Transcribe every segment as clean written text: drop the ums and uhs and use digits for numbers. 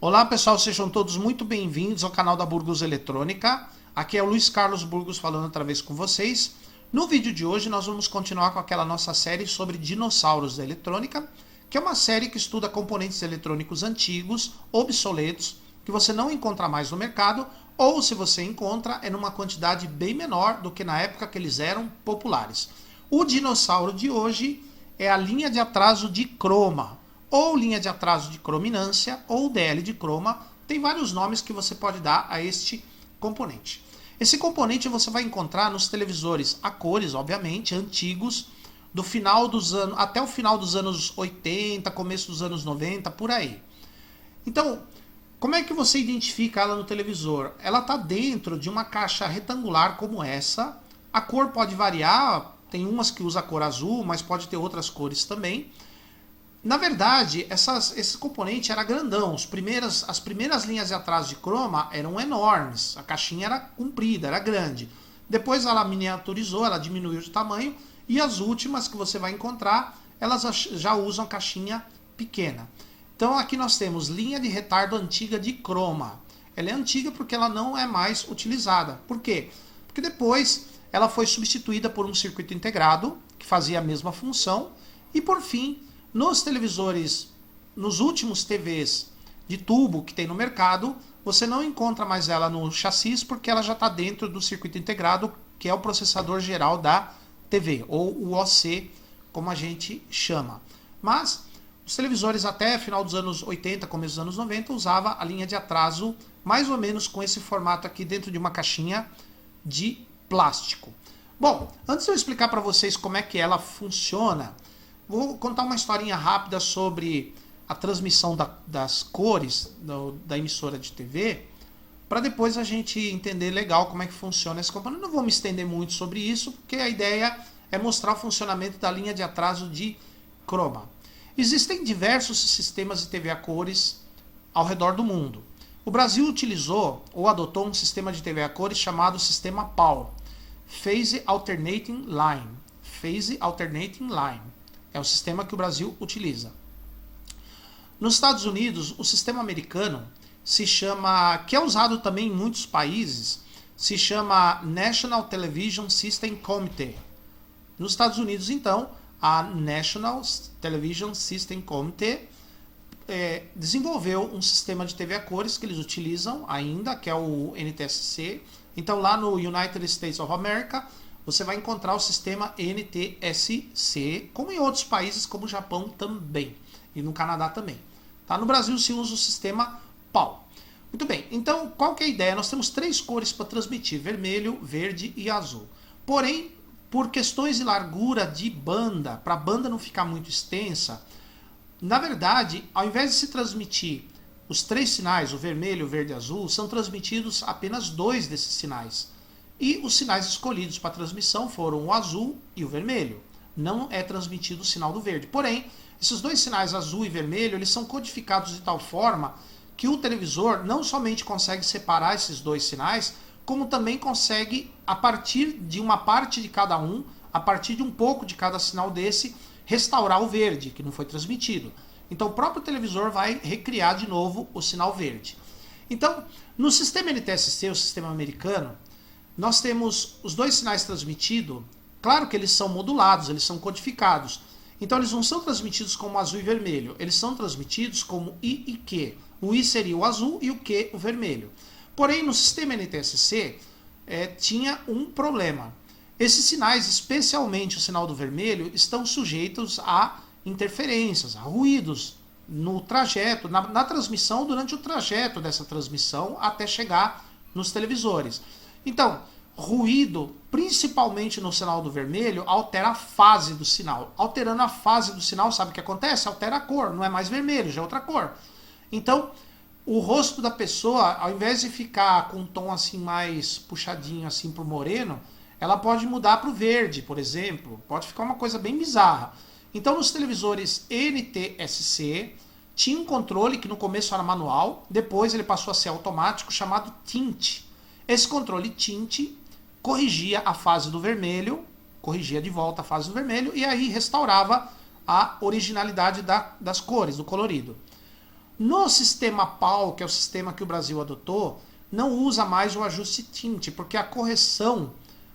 Olá pessoal, sejam todos muito bem-vindos ao canal da Burgos Eletrônica. Aqui é o Luiz Carlos Burgos falando outra vez com vocês. No vídeo de hoje nós vamos continuar com aquela nossa série sobre dinossauros da eletrônica, que é uma série que estuda componentes eletrônicos antigos, obsoletos, que você não encontra mais no mercado, ou se você encontra é numa quantidade bem menor do que na época que eles eram populares. O dinossauro de hoje é a linha de atraso de croma, ou linha de atraso de crominância, ou DL de croma. Tem vários nomes que você pode dar a este componente. Esse componente você vai encontrar nos televisores a cores, obviamente, antigos, do final dos anos, até o final dos anos 80, começo dos anos 90, por aí. Então, como é que você identifica ela no televisor? Ela está dentro de uma caixa retangular como essa. A cor pode variar, tem umas que usa a cor azul, mas pode ter outras cores também. Na verdade, esse componente era grandão. As primeiras linhas de atraso de croma eram enormes. A caixinha era comprida, era grande. Depois ela miniaturizou, ela diminuiu de tamanho. E as últimas que você vai encontrar, elas já usam caixinha pequena. Então aqui nós temos linha de retardo antiga de croma. Ela é antiga porque ela não é mais utilizada. Por quê? Porque depois ela foi substituída por um circuito integrado, que fazia a mesma função. E por fim, nos televisores, nos últimos TVs de tubo que tem no mercado, você não encontra mais ela no chassi porque ela já está dentro do circuito integrado, que é o processador geral da TV, ou o OC, como a gente chama. Mas os televisores até final dos anos 80, começo dos anos 90, usava a linha de atraso mais ou menos com esse formato aqui dentro de uma caixinha de plástico. Bom, antes de eu explicar para vocês como é que ela funciona, vou contar uma historinha rápida sobre a transmissão das cores da emissora de TV, para depois a gente entender legal como é que funciona esse componente. Não vou me estender muito sobre isso, porque a ideia é mostrar o funcionamento da linha de atraso de croma. Existem diversos sistemas de TV a cores ao redor do mundo. O Brasil utilizou ou adotou um sistema de TV a cores chamado sistema PAL, Phase Alternating Line. Phase Alternating Line. É o sistema que o Brasil utiliza. Nos Estados Unidos, o sistema americano se chama, que é usado também em muitos países, se chama National Television System Committee. Nos Estados Unidos, então, a National Television System Committee desenvolveu um sistema de TV a cores que eles utilizam ainda, que é o NTSC. Então, lá no United States of America, você vai encontrar o sistema NTSC, como em outros países, como o Japão também, e no Canadá também. Tá? No Brasil se usa o sistema PAL. Muito bem, então qual que é a ideia? Nós temos três cores para transmitir, vermelho, verde e azul. Porém, por questões de largura de banda, para a banda não ficar muito extensa, na verdade, ao invés de se transmitir os três sinais, o vermelho, o verde e o azul, são transmitidos apenas dois desses sinais. E os sinais escolhidos para transmissão foram o azul e o vermelho. Não é transmitido o sinal do verde. Porém, esses dois sinais azul e vermelho, eles são codificados de tal forma que o televisor não somente consegue separar esses dois sinais, como também consegue, a partir de uma parte de cada um, a partir de um pouco de cada sinal desse, restaurar o verde, que não foi transmitido. Então o próprio televisor vai recriar de novo o sinal verde. Então, no sistema NTSC, o sistema americano, nós temos os dois sinais transmitidos, claro que eles são modulados, eles são codificados. Então eles não são transmitidos como azul e vermelho, eles são transmitidos como I e Q. O I seria o azul e o Q o vermelho. Porém, no sistema NTSC, tinha um problema. Esses sinais, especialmente o sinal do vermelho, estão sujeitos a interferências, a ruídos no trajeto, na transmissão, durante o trajeto dessa transmissão até chegar nos televisores. Então, ruído, principalmente no sinal do vermelho, altera a fase do sinal. Alterando a fase do sinal, sabe o que acontece? Altera a cor, não é mais vermelho, já é outra cor. Então, o rosto da pessoa, ao invés de ficar com um tom assim mais puxadinho assim pro moreno, ela pode mudar para o verde, por exemplo. Pode ficar uma coisa bem bizarra. Então, nos televisores NTSC, tinha um controle que no começo era manual, depois ele passou a ser automático, chamado tint. Esse controle tint corrigia a fase do vermelho, corrigia de volta a fase do vermelho, e aí restaurava a originalidade das cores, do colorido. No sistema PAL, que é o sistema que o Brasil adotou, não usa mais o ajuste tint, porque a correção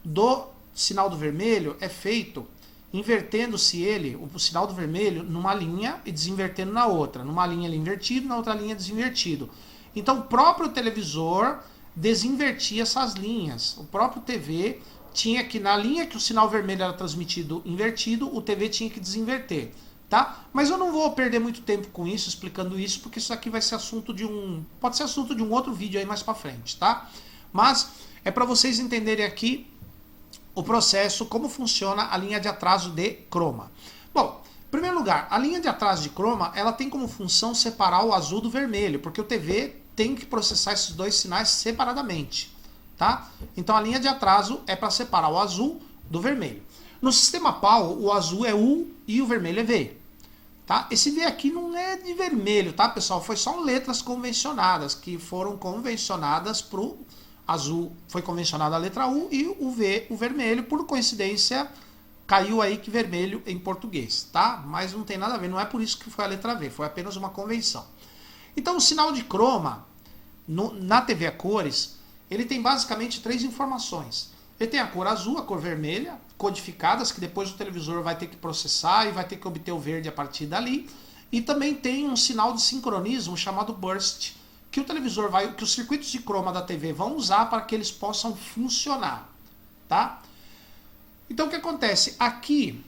do sinal do vermelho é feito invertendo-se ele, o sinal do vermelho, numa linha e desinvertendo na outra. Numa linha ele invertido, na outra linha desinvertido. Então o próprio televisor desinvertia essas linhas. O próprio TV tinha que, na linha que o sinal vermelho era transmitido invertido, o TV tinha que desinverter. Tá? Mas eu não vou perder muito tempo com isso, explicando isso, porque isso aqui vai ser assunto de pode ser assunto de um outro vídeo aí mais pra frente, tá? Mas é para vocês entenderem aqui o processo, como funciona a linha de atraso de croma. Bom, em primeiro lugar, a linha de atraso de croma, ela tem como função separar o azul do vermelho, porque o TV tem que processar esses dois sinais separadamente, tá? Então a linha de atraso é para separar o azul do vermelho. No sistema PAL, o azul é U e o vermelho é V. Tá? Esse V aqui não é de vermelho, tá, pessoal? Foi só letras convencionadas, que foram convencionadas para o azul. Foi convencionada a letra U e o V, o vermelho, por coincidência, caiu aí que vermelho em português, tá? Mas não tem nada a ver, não é por isso que foi a letra V, foi apenas uma convenção. Então o sinal de croma, na TV a cores, ele tem basicamente três informações. Ele tem a cor azul, a cor vermelha, codificadas, que depois o televisor vai ter que processar e vai ter que obter o verde a partir dali. E também tem um sinal de sincronismo chamado burst, que o televisor que os circuitos de croma da TV vão usar para que eles possam funcionar, tá? Então o que acontece? Aqui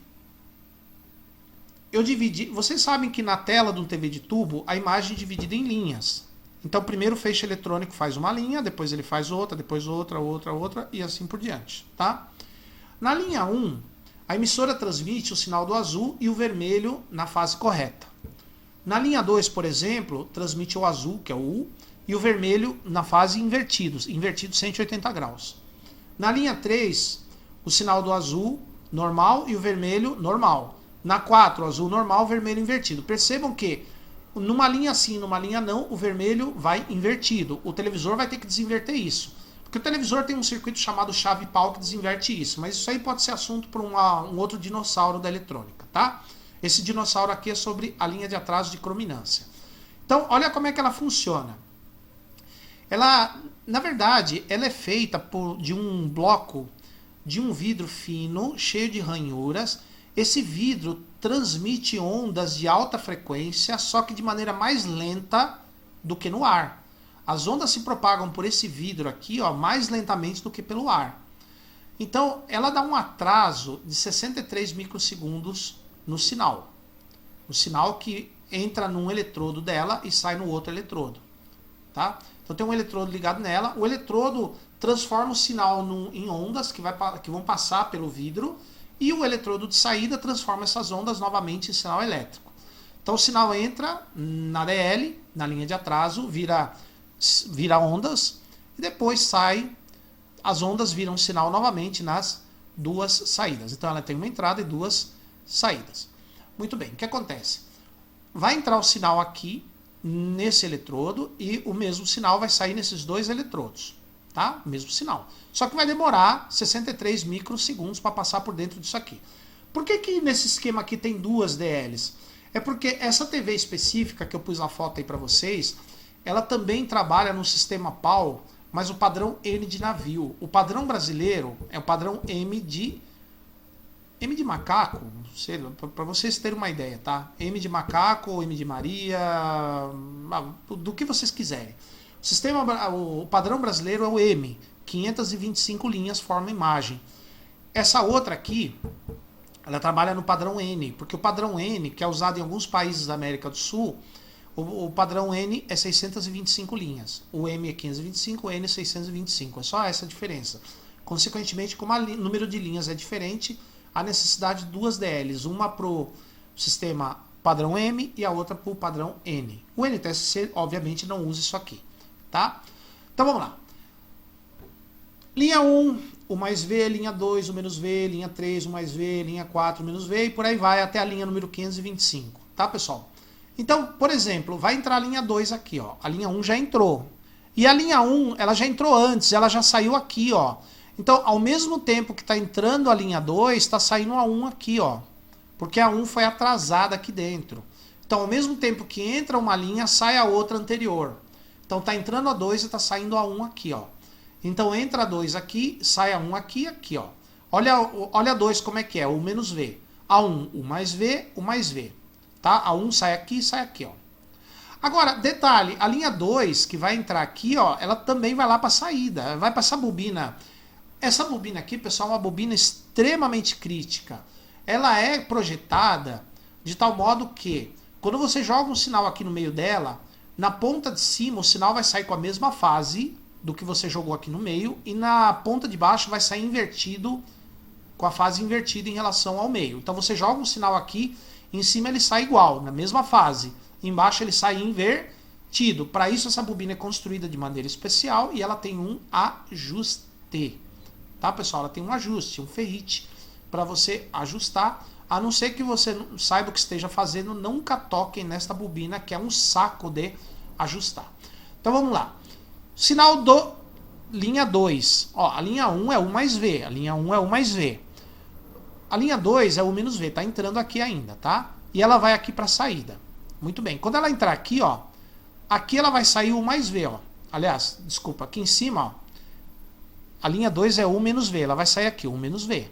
eu dividi, vocês sabem que na tela de um TV de tubo a imagem é dividida em linhas. Então primeiro o feixe eletrônico faz uma linha, depois ele faz outra, depois outra e assim por diante, tá? Na linha 1, a emissora transmite o sinal do azul e o vermelho na fase correta. Na linha 2, por exemplo, transmite o azul, que é o U, e o vermelho na fase invertido 180 graus. Na linha 3, o sinal do azul normal e o vermelho normal. Na 4, o azul normal, o vermelho invertido. Percebam que numa linha sim, numa linha não, o vermelho vai invertido. O televisor vai ter que desinverter isso. Porque o televisor tem um circuito chamado chave PAL que desinverte isso. Mas isso aí pode ser assunto para um outro dinossauro da eletrônica, tá? Esse dinossauro aqui é sobre a linha de atraso de crominância. Então, olha como é que ela funciona. Ela, na verdade, ela é feita de um bloco, de um vidro fino, cheio de ranhuras. Esse vidro transmite ondas de alta frequência, só que de maneira mais lenta do que no ar. As ondas se propagam por esse vidro aqui, ó, mais lentamente do que pelo ar. Então, ela dá um atraso de 63 microsegundos no sinal. O sinal que entra num eletrodo dela e sai no outro eletrodo. Tá? Então tem um eletrodo ligado nela. O eletrodo transforma o sinal em ondas que vão passar pelo vidro. E o eletrodo de saída transforma essas ondas novamente em sinal elétrico. Então o sinal entra na DL, na linha de atraso, vira ondas. E depois sai, as ondas viram sinal novamente nas duas saídas. Então ela tem uma entrada e duas saídas. Muito bem, o que acontece? Vai entrar o sinal aqui, nesse eletrodo, e o mesmo sinal vai sair nesses dois eletrodos. Tá? O mesmo sinal. Só que vai demorar 63 microsegundos para passar por dentro disso aqui. Por que nesse esquema aqui tem duas DLs? É porque essa TV específica, que eu pus a foto aí para vocês, ela também trabalha no sistema PAL, mas o padrão N de navio. O padrão brasileiro é o padrão M de macaco, para vocês terem uma ideia, tá? M de macaco, M de Maria, do que vocês quiserem. O padrão brasileiro é o M, 525 linhas forma imagem. Essa outra aqui, ela trabalha no padrão N, porque o padrão N, que é usado em alguns países da América do Sul, o padrão N é 625 linhas. O M é 525, o N é 625. É só essa a diferença. Consequentemente, como o número de linhas é diferente, há necessidade de duas DLs, uma para o sistema padrão M e a outra para o padrão N. O NTSC, obviamente, não usa isso aqui. Tá? Então vamos lá. Linha 1, o mais V, linha 2, o menos V, linha 3, o mais V, linha 4, o menos V, e por aí vai até a linha número 525. Tá, pessoal? Então, por exemplo, vai entrar a linha 2 aqui, ó. A linha 1 já entrou. E a linha 1, ela já entrou antes, ela já saiu aqui, ó. Então, ao mesmo tempo que está entrando a linha 2, está saindo a 1 aqui, ó. Porque a 1 foi atrasada aqui dentro. Então, ao mesmo tempo que entra uma linha, sai a outra anterior. Então, está entrando a 2 e está saindo a 1 aqui, ó. Então, entra a 2 aqui, sai a 1 aqui e aqui, ó. Olha a 2 como é que é, U menos V. A 1, U mais V, U mais V. Tá? A 1 sai aqui e sai aqui, ó. Agora, detalhe, a linha 2, que vai entrar aqui, ó, ela também vai lá para a saída, vai para essa bobina. Essa bobina aqui, pessoal, é uma bobina extremamente crítica. Ela é projetada de tal modo que, quando você joga um sinal aqui no meio dela, na ponta de cima o sinal vai sair com a mesma fase do que você jogou aqui no meio, e na ponta de baixo vai sair invertido, com a fase invertida em relação ao meio. Então você joga um sinal aqui, em cima ele sai igual, na mesma fase. Embaixo ele sai invertido. Para isso essa bobina é construída de maneira especial e ela tem um ajuste. Tá, pessoal? Ela tem um ajuste, um ferrite para você ajustar. A não ser que você saiba o que esteja fazendo, nunca toquem nesta bobina, que é um saco de ajustar. Então vamos lá. Sinal do linha 2. Ó, a linha 1 é U mais V. A linha 1 é U mais V. A linha 2 é U menos V. Tá entrando aqui ainda, tá? E ela vai aqui para a saída. Muito bem. Quando ela entrar aqui, ó, aqui ela vai sair U mais V, ó. Aliás, desculpa, aqui em cima, ó, a linha 2 é U menos V, ela vai sair aqui, U menos V.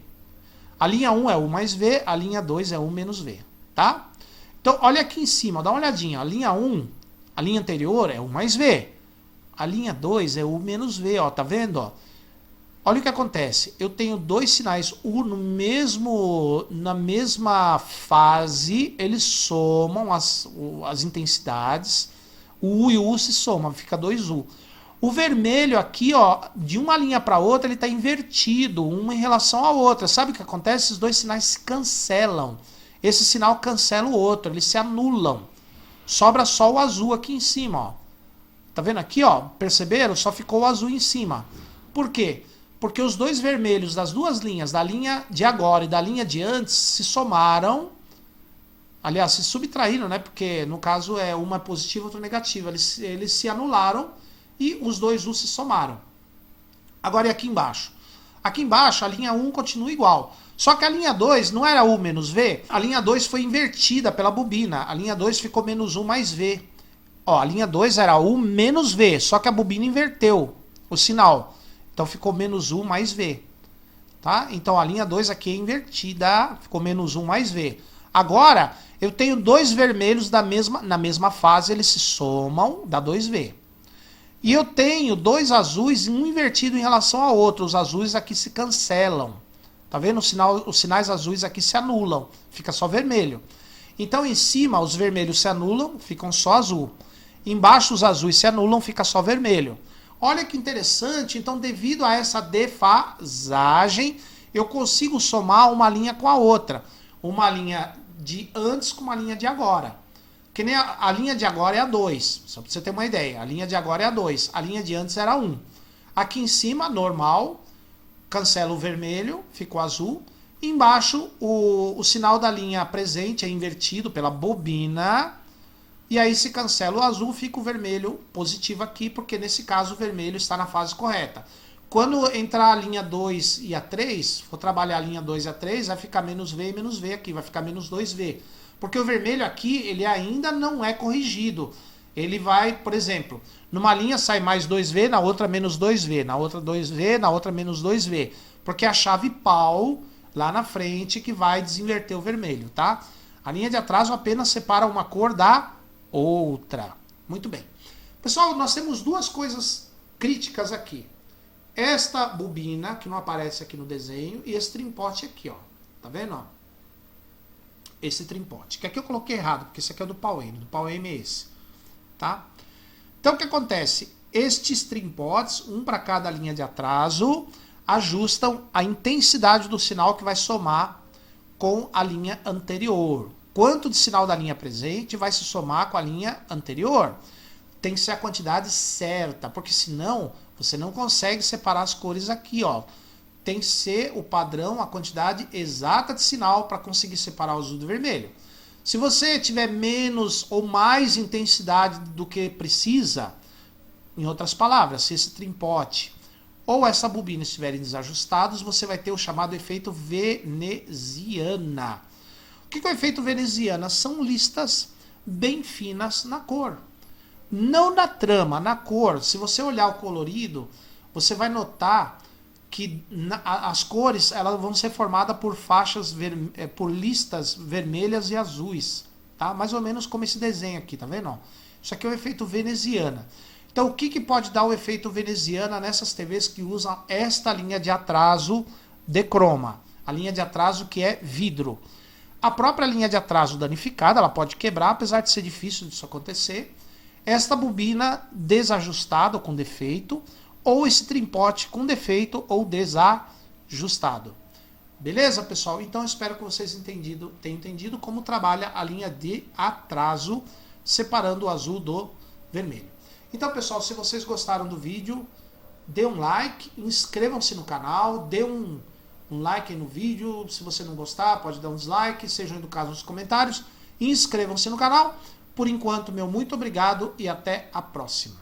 A linha 1 é U mais V, a linha 2 é U menos V, tá? Então, olha aqui em cima, ó, dá uma olhadinha. A linha 1, a linha anterior é U mais V. A linha 2 é U menos V, ó, tá vendo, ó? Olha o que acontece. Eu tenho dois sinais U na mesma fase, eles somam as intensidades. O U e o U se somam, fica 2U. O vermelho aqui, ó, de uma linha para outra, ele está invertido, uma em relação à outra. Sabe o que acontece? Esses dois sinais se cancelam. Esse sinal cancela o outro, eles se anulam. Sobra só o azul aqui em cima, ó. Tá vendo aqui, ó? Perceberam? Só ficou o azul em cima. Por quê? Porque os dois vermelhos das duas linhas, da linha de agora e da linha de antes, se somaram. Aliás, se subtraíram, né? Porque no caso é uma positiva e outra negativa. Eles se anularam e os dois U se somaram. Agora e aqui embaixo? Aqui embaixo a linha 1 continua igual. Só que a linha 2 não era U menos V. A linha 2 foi invertida pela bobina. A linha 2 ficou menos U mais V. Ó, a linha 2 era U menos V. Só que a bobina inverteu o sinal. Então ficou menos U mais V. Tá? Então a linha 2 aqui é invertida, ficou menos 1 mais V. Agora, eu tenho dois vermelhos na mesma fase, eles se somam, dá 2V. E eu tenho dois azuis, um invertido em relação ao outro. Os azuis aqui se cancelam. Tá vendo? Os sinais azuis aqui se anulam, fica só vermelho. Então em cima os vermelhos se anulam, ficam só azul. Embaixo os azuis se anulam, fica só vermelho. Olha que interessante, então devido a essa defasagem, eu consigo somar uma linha com a outra. Uma linha de antes com uma linha de agora. Que nem a linha de agora é a 2, só para você ter uma ideia. A linha de agora é a 2, a linha de antes era 1. Aqui em cima, normal, cancela o vermelho, fica o azul. Embaixo, o sinal da linha presente é invertido pela bobina. E aí se cancela o azul, fica o vermelho positivo aqui, porque nesse caso o vermelho está na fase correta. Quando entrar a linha 2 e a 3, for trabalhar a linha 2 e a 3, vai ficar menos V e menos V aqui, vai ficar menos 2V. Porque o vermelho aqui, ele ainda não é corrigido. Ele vai, por exemplo, numa linha sai mais 2V, na outra menos 2V, na outra 2V, na outra menos 2V. Porque é a chave pau lá na frente que vai desinverter o vermelho, tá? A linha de atraso apenas separa uma cor da outra. Muito bem. Pessoal, nós temos duas coisas críticas aqui. Esta bobina, que não aparece aqui no desenho, e esse trimpote aqui, ó. Tá vendo, ó? Esse trimpote. Que aqui eu coloquei errado, porque esse aqui é do PAL-M. Do PAL-M é esse. Tá? Então, o que acontece? Estes trimpotes, um para cada linha de atraso, ajustam a intensidade do sinal que vai somar com a linha anterior. Quanto de sinal da linha presente vai se somar com a linha anterior? Tem que ser a quantidade certa, porque senão você não consegue separar as cores aqui, ó. Tem que ser o padrão, a quantidade exata de sinal para conseguir separar o azul do vermelho. Se você tiver menos ou mais intensidade do que precisa, em outras palavras, se esse trimpote ou essa bobina estiverem desajustados, você vai ter o chamado efeito veneziana. O que é o efeito veneziana? São listas bem finas na cor. Não na trama, na cor. Se você olhar o colorido, você vai notar que as cores elas vão ser formadas por faixas, por listas vermelhas e azuis. Tá? Mais ou menos como esse desenho aqui, tá vendo? Isso aqui é o efeito veneziana. Então o que pode dar o efeito veneziana nessas TVs que usam esta linha de atraso de croma? A linha de atraso que é vidro. A própria linha de atraso danificada, ela pode quebrar, apesar de ser difícil disso acontecer. Esta bobina desajustada ou com defeito, ou esse trimpote com defeito ou desajustado. Beleza, pessoal? Então espero que vocês tenham entendido como trabalha a linha de atraso, separando o azul do vermelho. Então, pessoal, se vocês gostaram do vídeo, dê um like, inscrevam-se no canal, dê um like aí no vídeo. Se você não gostar, pode dar um dislike, sejam educados nos comentários. Inscrevam-se no canal. Por enquanto, meu muito obrigado e até a próxima.